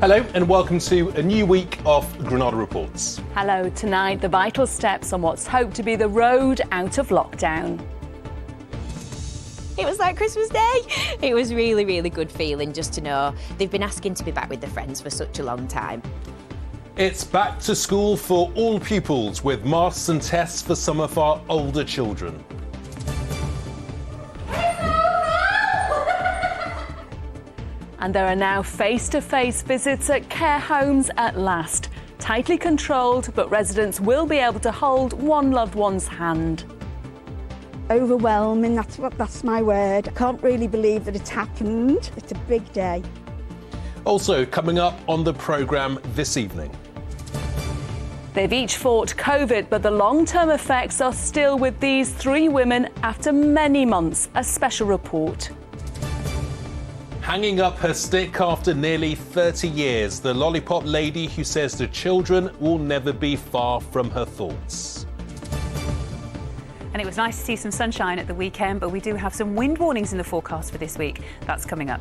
Hello and welcome to a new week of Granada Reports. Hello, tonight the vital steps on what's hoped to be the road out of lockdown. It was like Christmas Day. It was really, really good feeling just to know they've been asking to be back with their friends for such a long time. It's back to school for all pupils with masks and tests for some of our older children. And there are now face-to-face visits at care homes at last. Tightly controlled, but residents will be able to hold one loved one's hand. Overwhelming, that's my word. I can't really believe that it's happened. It's a big day. Also coming up on the programme this evening. They've each fought COVID, but the long-term effects are still with these three women after many months. A special report. Hanging up her stick after nearly 30 years, the lollipop lady who says the children will never be far from her thoughts. And it was nice to see some sunshine at the weekend, but we do have some wind warnings in the forecast for this week. That's coming up.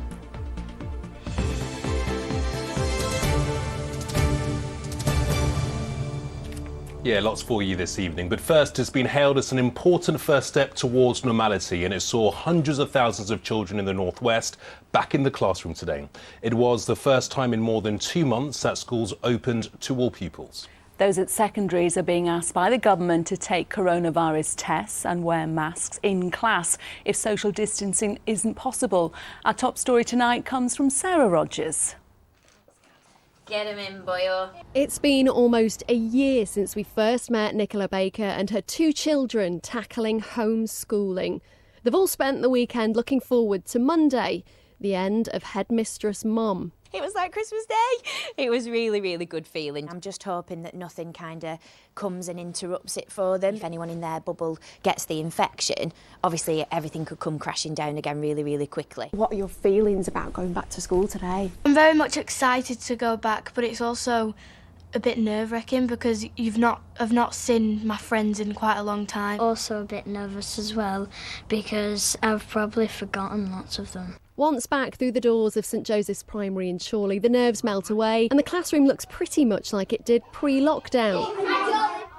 Yeah, lots for you this evening. But first, it's been hailed as an important first step towards normality, and it saw hundreds of thousands of children in the northwest back in the classroom today. It was the first time in more than 2 months that schools opened to all pupils. Those at secondaries are being asked by the government to take coronavirus tests and wear masks in class if social distancing isn't possible. Our top story tonight comes from Sarah Rogers. Get him in, boyo. It's been almost a year since we first met Nicola Baker and her 2 children tackling homeschooling. They've all spent the weekend looking forward to Monday, the end of Headmistress Mum. It was like Christmas Day. It was really, really good feeling. I'm just hoping that nothing kind of comes and interrupts it for them. If anyone in their bubble gets the infection, obviously everything could come crashing down again really, really quickly. What are your feelings about going back to school today? I'm very much excited to go back, but it's also a bit nerve-wracking because I've not seen my friends in quite a long time. Also a bit nervous as well because I've probably forgotten lots of them. Once back through the doors of St Joseph's Primary in Chorley, the nerves melt away and the classroom looks pretty much like it did pre-lockdown.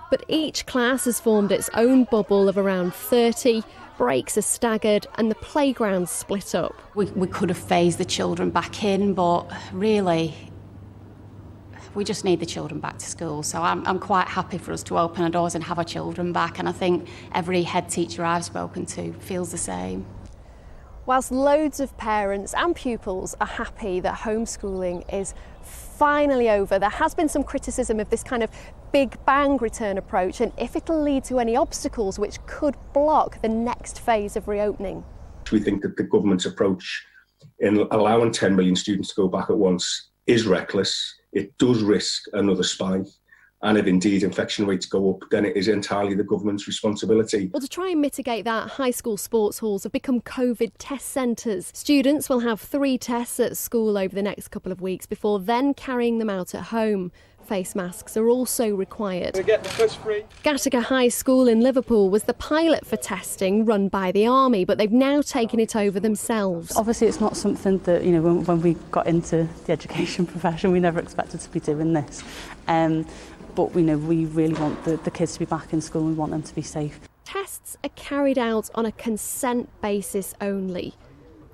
But each class has formed its own bubble of around 30, breaks are staggered and the playground's split up. We could have phased the children back in, but really, we just need the children back to school. So I'm quite happy for us to open our doors and have our children back, and I think every head teacher I've spoken to feels the same. Whilst loads of parents and pupils are happy that homeschooling is finally over, there has been some criticism of this kind of big bang return approach and if it'll lead to any obstacles which could block the next phase of reopening. We think that the government's approach in allowing 10 million students to go back at once is reckless. It does risk another spike. And if indeed infection rates go up, then it is entirely the government's responsibility. Well, to try and mitigate that, high school sports halls have become COVID test centres. Students will have 3 tests at school over the next couple of weeks before then carrying them out at home. Face masks are also required. We get the push free. Gattaca High School in Liverpool was the pilot for testing run by the Army, but they've now taken it over themselves. Obviously it's not something that, when we got into the education profession, we never expected to be doing this. But we really want the kids to be back in school and we want them to be safe. Tests are carried out on a consent basis only.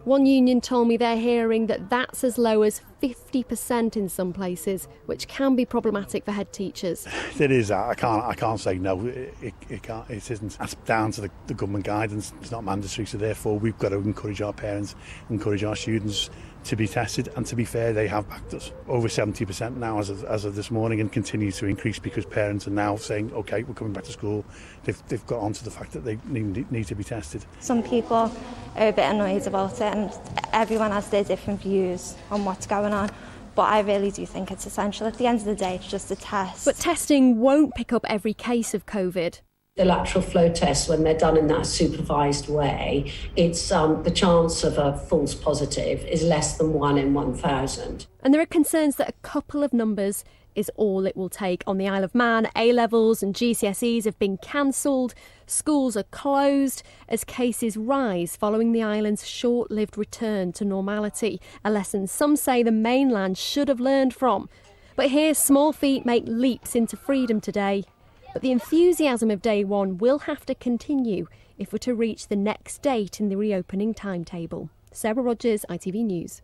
One union told me they're hearing that that's as low as 50% in some places, which can be problematic for head teachers. It is. I can't say no. It can't. It isn't. That's down to the government guidance. It's not mandatory, so therefore we've got to encourage our parents, encourage our students to be tested, and to be fair, they have backed us. Over 70% now as of this morning, and continue to increase because parents are now saying, OK, we're coming back to school. They've got onto the fact that they need to be tested. Some people are a bit annoyed about it, and everyone has their different views on what's going on. But I really do think it's essential. At the end of the day, it's just a test. But testing won't pick up every case of COVID. The lateral flow tests, when they're done in that supervised way, it's the chance of a false positive is less than 1 in 1,000. And there are concerns that a couple of numbers is all it will take. On the Isle of Man, A-levels and GCSEs have been cancelled. Schools are closed as cases rise following the island's short-lived return to normality, a lesson some say the mainland should have learned from. But here, small feet make leaps into freedom today. But the enthusiasm of day one will have to continue if we're to reach the next date in the reopening timetable. Sarah Rogers, ITV News.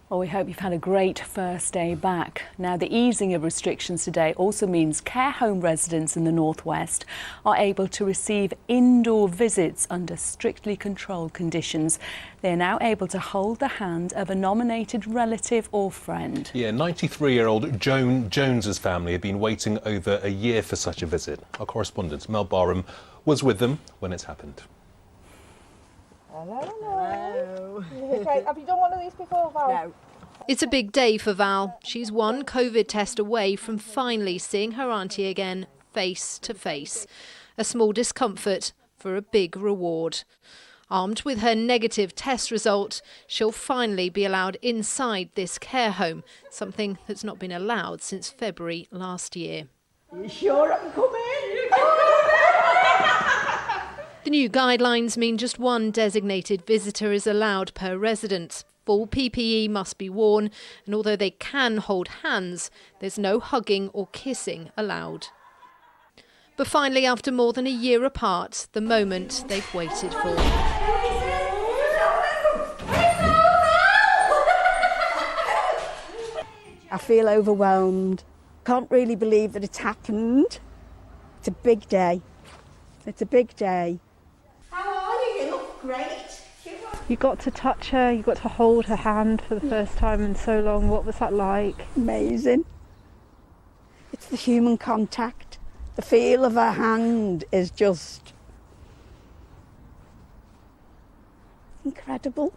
Well, we hope you've had a great first day back. Now, the easing of restrictions today also means care home residents in the northwest are able to receive indoor visits under strictly controlled conditions. They are now able to hold the hand of a nominated relative or friend. Yeah, 93-year-old Joan Jones's family have been waiting over a year for such a visit. Our correspondent, Mel Barham, was with them when it's happened. Hello. Okay, have you done one of these before, Val? No. It's a big day for Val. She's one COVID test away from finally seeing her auntie again, face to face. A small discomfort for a big reward. Armed with her negative test result, she'll finally be allowed inside this care home, something that's not been allowed since February last year. Are you sure I can come in? The new guidelines mean just one designated visitor is allowed per resident. Full PPE must be worn, and although they can hold hands, there's no hugging or kissing allowed. But finally, after more than a year apart, the moment they've waited for. I feel overwhelmed. Can't really believe that it's happened. It's a big day. It's a big day. How are you? You look great. You got to touch her, you got to hold her hand for the first time in so long. What was that like? Amazing. It's the human contact. The feel of her hand is just incredible.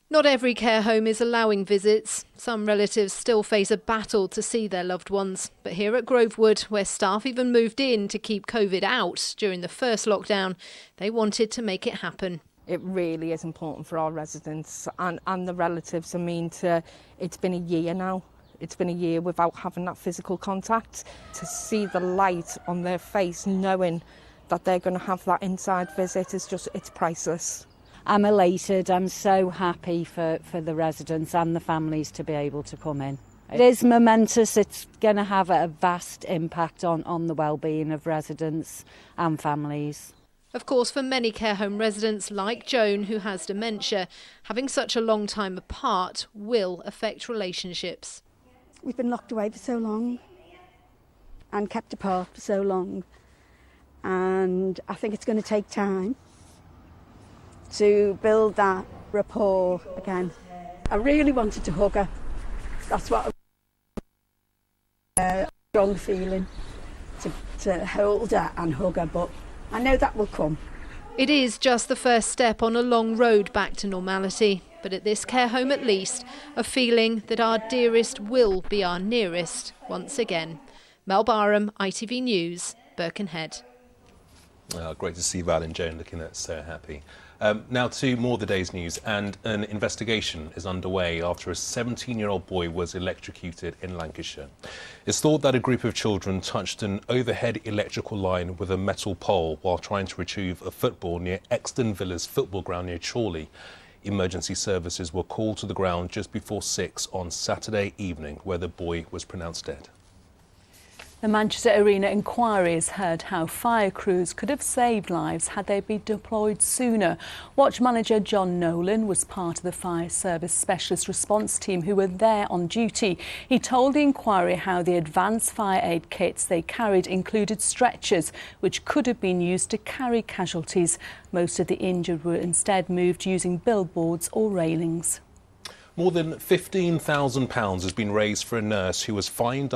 Not every care home is allowing visits. Some relatives still face a battle to see their loved ones. But here at Grovewood, where staff even moved in to keep COVID out during the first lockdown, they wanted to make it happen. It really is important for our residents and the relatives. I mean, it's been a year now. It's been a year without having that physical contact. To see the light on their face, knowing that they're going to have that inside visit, it's priceless. I'm elated. I'm so happy for the residents and the families to be able to come in. It is momentous. It's going to have a vast impact on the well-being of residents and families. Of course, for many care home residents like Joan, who has dementia, having such a long time apart will affect relationships. We've been locked away for so long and kept apart for so long, and I think it's going to take time to build that rapport again. I really wanted to hug her. That's what a strong feeling, to hold her and hug her, but I know that will come. It is just the first step on a long road back to normality, but at this care home at least, a feeling that our dearest will be our nearest once again. Mel Barham, ITV News, Birkenhead. Great to see Val and Joan looking so happy. Now to more of the day's news, and an investigation is underway after a 17-year-old boy was electrocuted in Lancashire. It's thought that a group of children touched an overhead electrical line with a metal pole while trying to retrieve a football near Exton Villas football ground near Chorley. Emergency services were called to the ground just before 6 on Saturday evening, where the boy was pronounced dead. The Manchester Arena inquiry has heard how fire crews could have saved lives had they been deployed sooner. Watch manager John Nolan was part of the fire service specialist response team who were there on duty. He told the inquiry how the advanced fire aid kits they carried included stretchers, which could have been used to carry casualties. Most of the injured were instead moved using billboards or railings. More than £15,000 has been raised for a nurse who was fined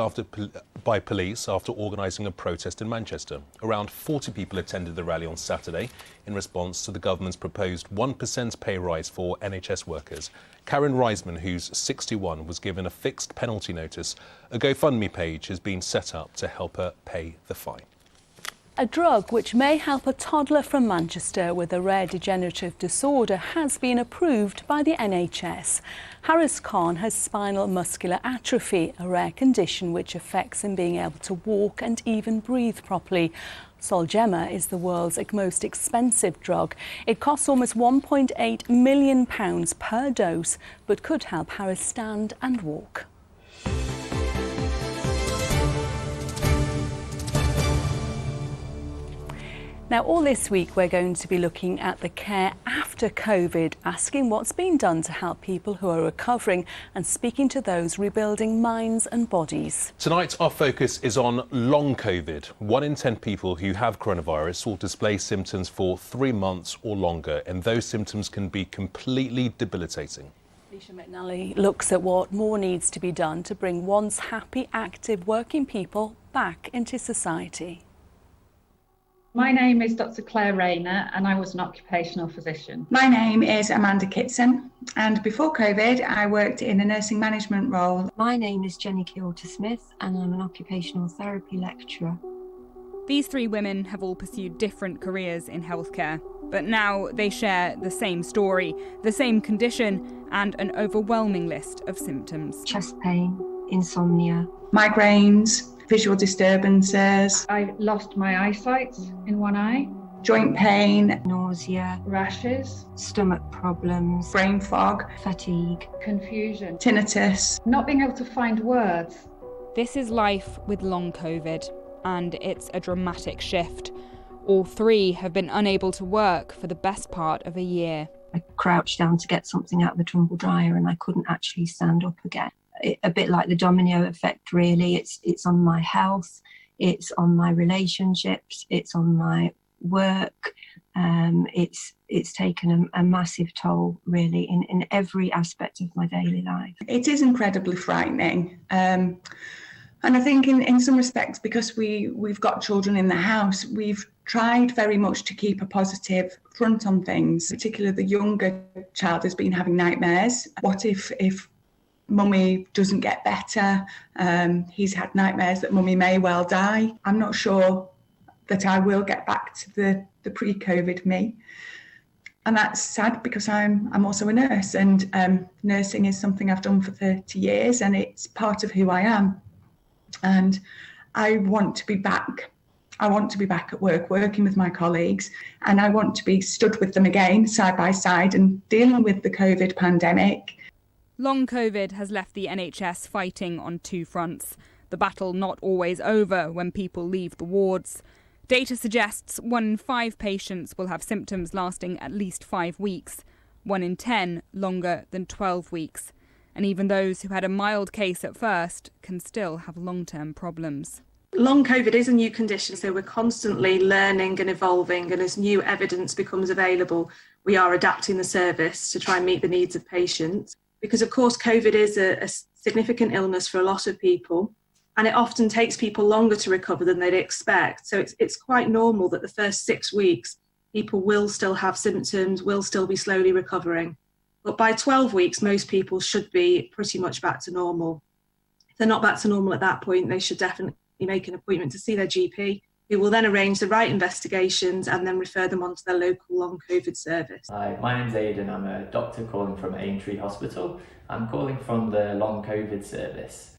by police after organising a protest in Manchester. Around 40 people attended the rally on Saturday in response to the government's proposed 1% pay rise for NHS workers. Karen Reisman, who's 61, was given a fixed penalty notice. A GoFundMe page has been set up to help her pay the fine. A drug which may help a toddler from Manchester with a rare degenerative disorder has been approved by the NHS. Harris Khan has spinal muscular atrophy, a rare condition which affects him being able to walk and even breathe properly. Zolgensma is the world's most expensive drug. It costs almost £1.8 million per dose, but could help Harris stand and walk. Now, all this week we're going to be looking at the care after COVID, asking what's been done to help people who are recovering and speaking to those rebuilding minds and bodies. Tonight our focus is on long COVID. 1 in 10 people who have coronavirus will display symptoms for 3 months or longer, and those symptoms can be completely debilitating. Alicia McNally looks at what more needs to be done to bring once happy, active working people back into society. My name is Dr. Claire Rayner and I was an occupational physician. My name is Amanda Kitson and before COVID I worked in a nursing management role. My name is Jenny Kilter-Smith and I'm an occupational therapy lecturer. These 3 women have all pursued different careers in healthcare, but now they share the same story, the same condition and an overwhelming list of symptoms. Chest pain, insomnia, migraines, visual disturbances. I lost my eyesight in one eye. Joint pain, nausea, rashes, stomach problems, brain fog, fatigue, confusion, tinnitus, not being able to find words. This is life with long COVID, and it's a dramatic shift. All 3 have been unable to work for the best part of a year. I crouched down to get something out of the tumble dryer and I couldn't actually stand up again. A bit like the domino effect, really. It's on my health, it's on my relationships, it's on my work. It's taken a massive toll, really, in every aspect of my daily life. It is incredibly frightening. And I think in some respects, because we've got children in the house, we've tried very much to keep a positive front on things. Particularly the younger child has been having nightmares. What if Mummy doesn't get better? He's had nightmares that Mummy may well die. I'm not sure that I will get back to the pre-COVID me. And that's sad because I'm also a nurse, and nursing is something I've done for 30 years and it's part of who I am. And I want to be back. I want to be back at work, working with my colleagues, and I want to be stood with them again, side by side, and dealing with the COVID pandemic. Long COVID has left the NHS fighting on 2 fronts. The battle not always over when people leave the wards. Data suggests 1 in 5 patients will have symptoms lasting at least 5 weeks, 1 in 10 longer than 12 weeks. And even those who had a mild case at first can still have long-term problems. Long COVID is a new condition, so we're constantly learning and evolving, and as new evidence becomes available, we are adapting the service to try and meet the needs of patients. Because, of course, COVID is a significant illness for a lot of people, and it often takes people longer to recover than they'd expect. So it's quite normal that the first 6 weeks, people will still have symptoms, will still be slowly recovering. But by 12 weeks, most people should be pretty much back to normal. If they're not back to normal at that point, they should definitely make an appointment to see their GP, who will then arrange the right investigations and then refer them on to their local long COVID service. Hi, my name's Aidan. I'm a doctor calling from Aintree Hospital. I'm calling from the long COVID service.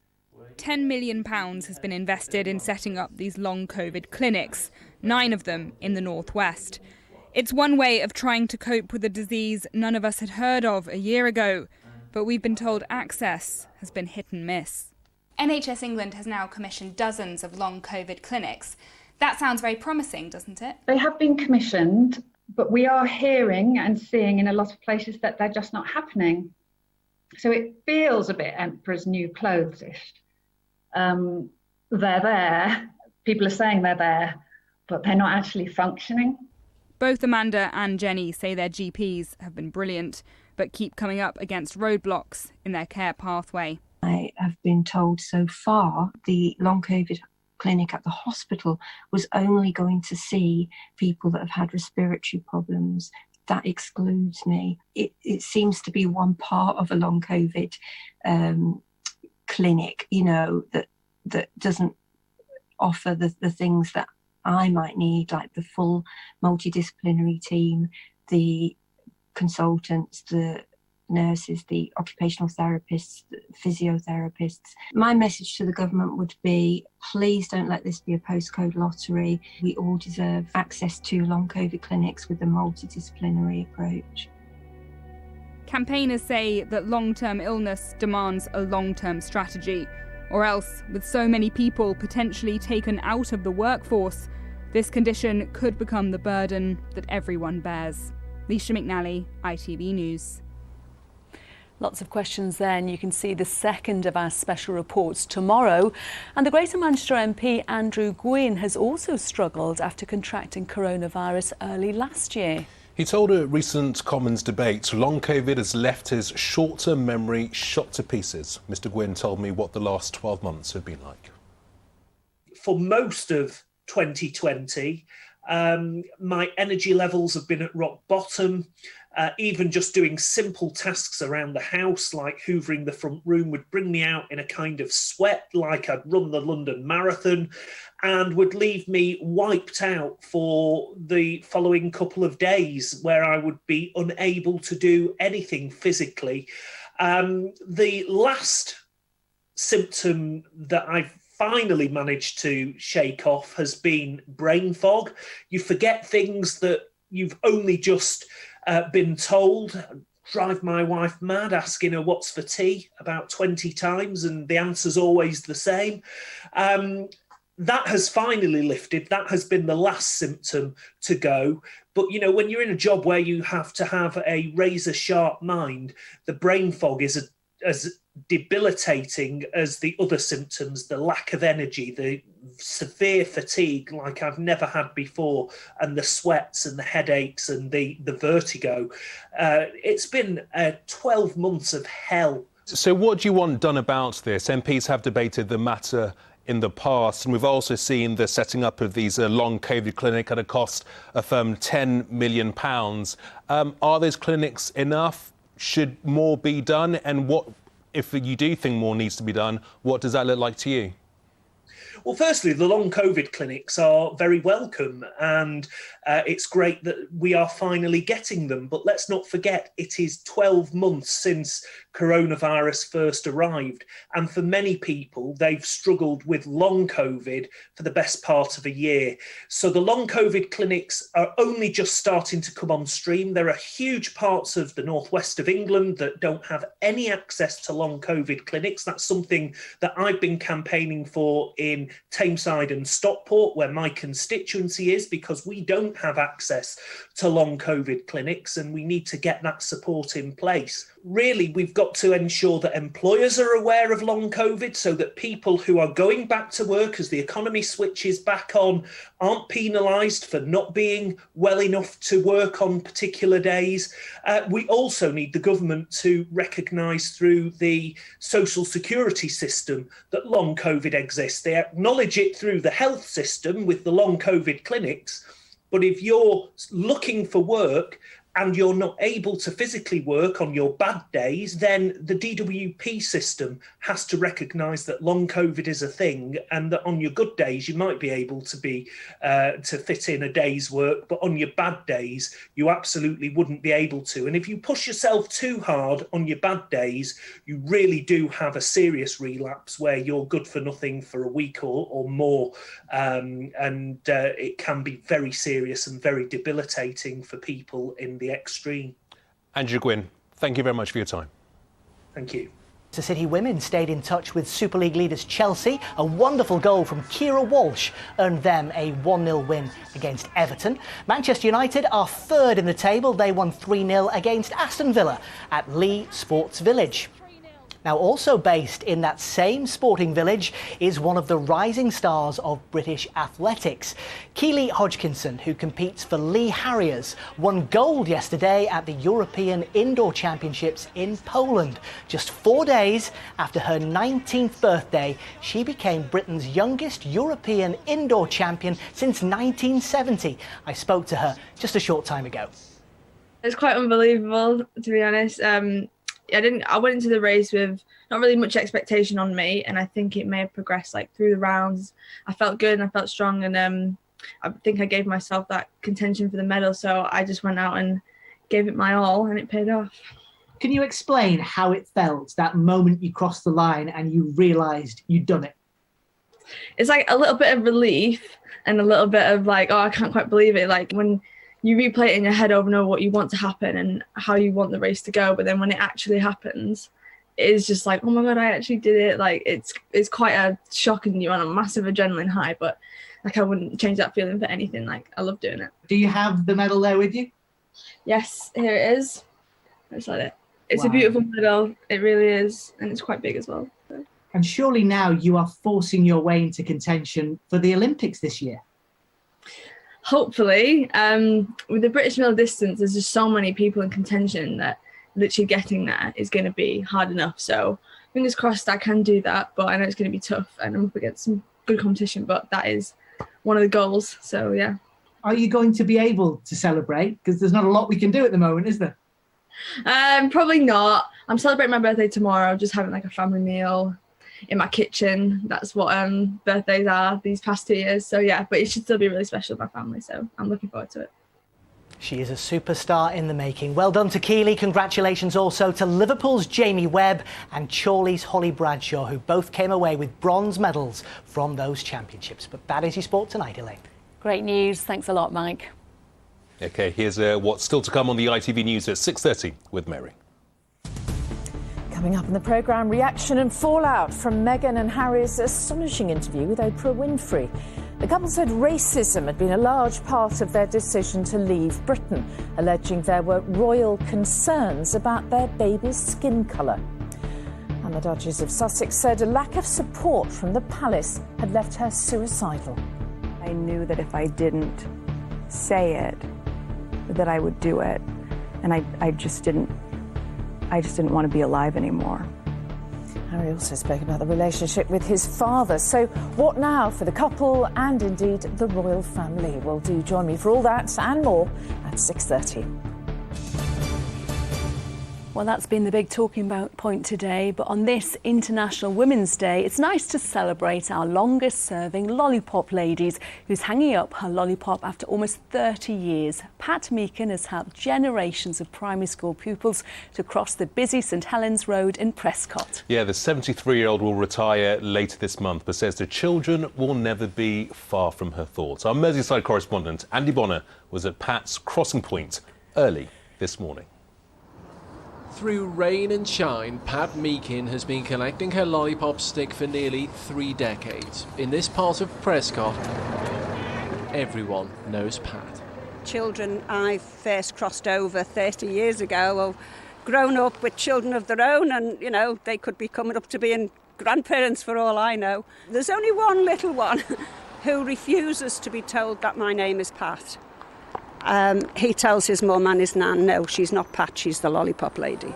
£10 million has been invested in setting up these long COVID clinics, 9 of them in the northwest. It's one way of trying to cope with a disease none of us had heard of a year ago, but we've been told access has been hit and miss. NHS England has now commissioned dozens of long COVID clinics. That sounds very promising, doesn't it? They have been commissioned, but we are hearing and seeing in a lot of places that they're just not happening. So it feels a bit Emperor's New Clothes-ish. They're there, people are saying they're there, but they're not actually functioning. Both Amanda and Jenny say their GPs have been brilliant, but keep coming up against roadblocks in their care pathway. I have been told so far the long COVID clinic at the hospital was only going to see people that have had respiratory problems. That excludes me. It seems to be one part of a long COVID clinic, that doesn't offer the things that I might need, like the full multidisciplinary team, the consultants, the nurses, the occupational therapists, the physiotherapists. My message to the government would be, please don't let this be a postcode lottery. We all deserve access to long COVID clinics with a multidisciplinary approach. Campaigners say that long-term illness demands a long-term strategy, or else, with so many people potentially taken out of the workforce, this condition could become the burden that everyone bears. Leisha McNally, ITV News. Lots of questions there, and you can see the second of our special reports tomorrow. And the Greater Manchester MP Andrew Gwynn has also struggled after contracting coronavirus early last year. He told a recent Commons debate long COVID has left his short-term memory shot to pieces. Mr Gwynn told me what the last 12 months have been like. For most of 2020, my energy levels have been at rock bottom. Even just doing simple tasks around the house, like hoovering the front room, would bring me out in a kind of sweat, like I'd run the London Marathon, and would leave me wiped out for the following couple of days, where I would be unable to do anything physically. The last symptom that I've finally managed to shake off has been brain fog. You forget things that you've only just been told. Drive my wife mad asking her what's for tea about 20 times, and the answer's always the same. That has finally lifted. That has been the last symptom to go. But, you know, when you're in a job where you have to have a razor sharp mind, the brain fog is as debilitating as the other symptoms, the lack of energy, the severe fatigue like I've never had before, and the sweats and the headaches and the vertigo. It's been 12 months of hell. So what do you want done about this? MPs have debated the matter in the past, and we've also seen the setting up of these long COVID clinic at a cost of £10 million. Are those clinics enough? Should more be done? And what, if you do think more needs to be done, what does that look like to you? Well, firstly, the long COVID clinics are very welcome, and it's great that we are finally getting them. But let's not forget, it is 12 months since coronavirus first arrived. And for many people, they've struggled with long COVID for the best part of a year. So the long COVID clinics are only just starting to come on stream. There are huge parts of the northwest of England that don't have any access to long COVID clinics. That's something that I've been campaigning for in Tameside and Stockport, where my constituency is, because we don't have access to long COVID clinics, and we need to get that support in place. Really, we've got to ensure that employers are aware of long COVID, so that people who are going back to work as the economy switches back on aren't penalised for not being well enough to work on particular days. We also need the government to recognise through the social security system that long COVID exists. They acknowledge it through the health system with the long COVID clinics, but if you're looking for work and you're not able to physically work on your bad days, then the DWP system has to recognise that long COVID is a thing, and that on your good days you might be able to to fit in a day's work, but on your bad days you absolutely wouldn't be able to. And if you push yourself too hard on your bad days, you really do have a serious relapse where you're good for nothing for a week or more, and it can be very serious and very debilitating for people in the extreme. Andrew Gwynn, thank you very much for your time. Thank you. The City women stayed in touch with Super League leaders Chelsea. A wonderful goal from Kira Walsh earned them a 1-0 win against Everton. Manchester United are third in the table. They won 3-0 against Aston Villa at Lee Sports Village. Now, also based in that same sporting village is one of the rising stars of British athletics. Keely Hodgkinson, who competes for Lee Harriers, won gold yesterday at the European Indoor Championships in Poland. Just 4 days after her 19th birthday, she became Britain's youngest European indoor champion since 1970. I spoke to her just a short time ago. It's quite unbelievable, to be honest. I went into the race with not really much expectation on me, and I think it may have progressed like through the rounds. I felt good and I felt strong, and I think I gave myself that contention for the medal, so I just went out and gave it my all, and it paid off. Can you explain how it felt, that moment you crossed the line and you realised you'd done it? It's like a little bit of relief and a little bit of like, oh, I can't quite believe it. Like when you replay it in your head over and over what you want to happen and how you want the race to go, but then when it actually happens, it is just like, oh my God, I actually did it. Like it's quite a shock and you're on a massive adrenaline high, but like I wouldn't change that feeling for anything. Like I love doing it. Do you have the medal there with you? Yes, here it is. It's like it. It's Wow. a beautiful medal. It really is, and it's quite big as well. So. And surely now you are forcing your way into contention for the Olympics this year. Hopefully, with the British middle distance, there's just so many people in contention that literally getting there is going to be hard enough. So fingers crossed I can do that, but I know it's going to be tough and I'm up against some good competition, but that is one of the goals. So yeah. Are you going to be able to celebrate? Because there's not a lot we can do at the moment, is there? Probably not. I'm celebrating my birthday tomorrow, just having like a family meal in my kitchen. That's what birthdays are these past 2 years. So yeah, but it should still be really special with my family. So I'm looking forward to it. She is a superstar in the making. Well done to Keely. Congratulations also to Liverpool's Jamie Webb and Chorley's Holly Bradshaw, who both came away with bronze medals from those championships. But that is your sport tonight, Elaine. Great news. Thanks a lot, Mike. OK, here's what's still to come on the ITV News at 6:30 with Mary. Coming up in the programme, reaction and fallout from Meghan and Harry's astonishing interview with Oprah Winfrey. The couple said racism had been a large part of their decision to leave Britain, alleging there were royal concerns about their baby's skin colour. And the Duchess of Sussex said a lack of support from the palace had left her suicidal. I knew that if I didn't say it, that I would do it, and I just didn't want to be alive anymore. Harry also spoke about the relationship with his father. So what now for the couple and indeed the royal family? Well, do join me for all that and more at 6:30. Well, that's been the big talking point today, but on this International Women's Day, it's nice to celebrate our longest-serving lollipop ladies, who's hanging up her lollipop after almost 30 years. Pat Meakin has helped generations of primary school pupils to cross the busy St Helens Road in Prescott. Yeah, the 73-year-old will retire later this month, but says the children will never be far from her thoughts. Our Merseyside correspondent, Andy Bonner, was at Pat's crossing point early this morning. Through rain and shine, Pat Meakin has been collecting her lollipop stick for nearly 3 decades. In this part of Prescott, everyone knows Pat. Children I first crossed over 30 years ago have grown up with children of their own, and, you know, they could be coming up to being grandparents for all I know. There's only one little one who refuses to be told that my name is Pat. He tells his mum and his nan, no, she's not Pat, she's the lollipop lady.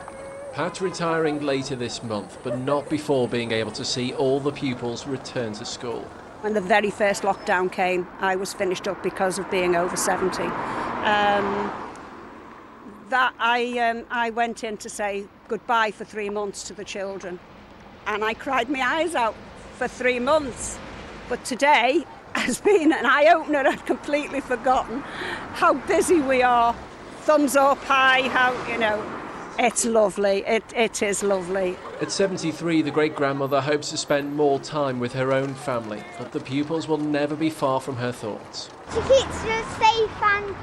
Pat retiring later this month, but not before being able to see all the pupils return to school. When the very first lockdown came, I was finished up because of being over 70. I went in to say goodbye for 3 months to the children, and I cried my eyes out for 3 months. But today has been an eye-opener. I'd completely forgotten how busy we are. Thumbs up high, how, you know, it's lovely. It is lovely. At 73, the great-grandmother hopes to spend more time with her own family, but the pupils will never be far from her thoughts. She keeps us safe and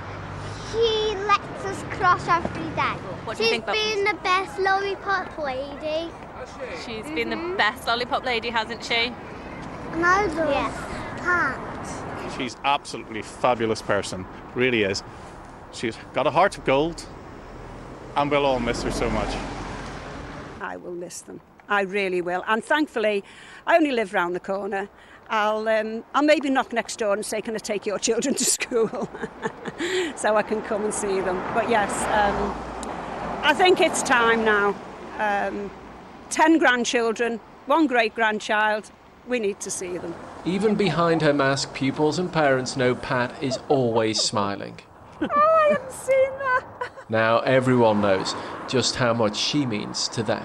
she lets us cross every day. What do you think about She's been the best lollipop lady. She's been the best lollipop lady, hasn't she? And I love Pat. She's absolutely fabulous person, really is. She's got a heart of gold, and we'll all miss her so much. I will miss them. I really will. And thankfully, I only live round the corner. I'll maybe knock next door and say, can I take your children to school? So I can come and see them. But yes, I think it's time now. 10 grandchildren, 1 great-grandchild. We need to see them. Even behind her mask, pupils and parents know Pat is always smiling. Oh, I haven't seen that. Now everyone knows just how much she means to them.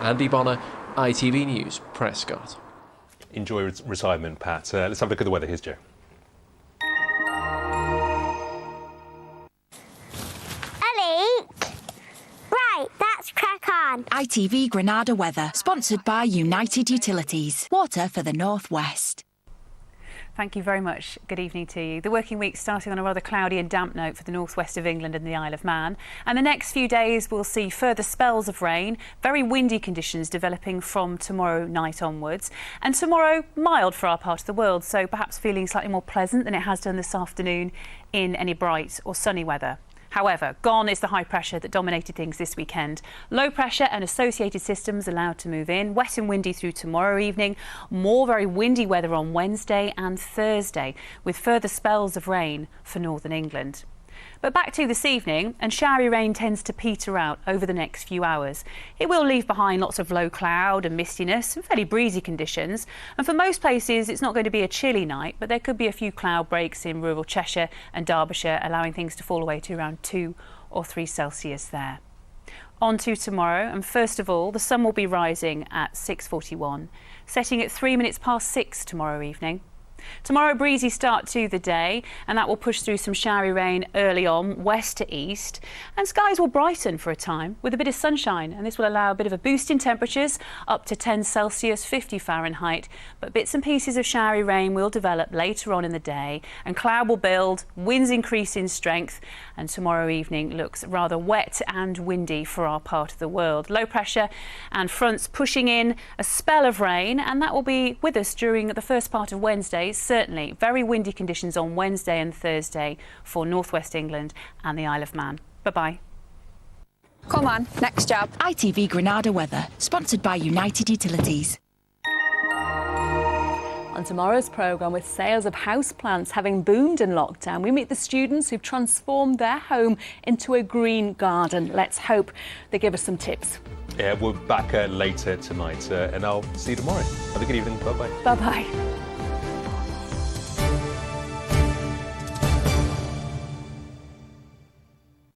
Andy Bonner, ITV News, Prescott. Enjoy retirement, Pat. Let's have a look at the weather. Here's Joe. Let's crack on. ITV Granada weather, sponsored by United Utilities. Water for the North West. Thank you very much. Good evening to you. The working week starting on a rather cloudy and damp note for the northwest of England and the Isle of Man. And the next few days will see further spells of rain, very windy conditions developing from tomorrow night onwards. And tomorrow, mild for our part of the world, so perhaps feeling slightly more pleasant than it has done this afternoon in any bright or sunny weather. However, gone is the high pressure that dominated things this weekend. Low pressure and associated systems allowed to move in. Wet and windy through tomorrow evening. More very windy weather on Wednesday and Thursday, with further spells of rain for northern England. But back to this evening, and showery rain tends to peter out over the next few hours. It will leave behind lots of low cloud and mistiness and fairly breezy conditions. And for most places, it's not going to be a chilly night, but there could be a few cloud breaks in rural Cheshire and Derbyshire, allowing things to fall away to around 2 or 3 Celsius there. On to tomorrow, and first of all, the sun will be rising at 6:41, setting at 3 minutes past 6 tomorrow evening. Tomorrow, a breezy start to the day, and that will push through some showery rain early on, west to east, and skies will brighten for a time with a bit of sunshine, and this will allow a bit of a boost in temperatures up to 10 Celsius, 50 Fahrenheit, but bits and pieces of showery rain will develop later on in the day, and cloud will build, winds increase in strength, and tomorrow evening looks rather wet and windy for our part of the world. Low pressure and fronts pushing in a spell of rain, and that will be with us during the first part of Wednesday. Certainly very windy conditions on Wednesday and Thursday for northwest England and the Isle of Man. Bye-bye. Come on, next job. ITV Granada weather, sponsored by United Utilities. On tomorrow's programme, with sales of houseplants having boomed in lockdown, we meet the students who've transformed their home into a green garden. Let's hope they give us some tips. Yeah, we're back later tonight, and I'll see you tomorrow. Have a good evening. Bye-bye. Bye-bye.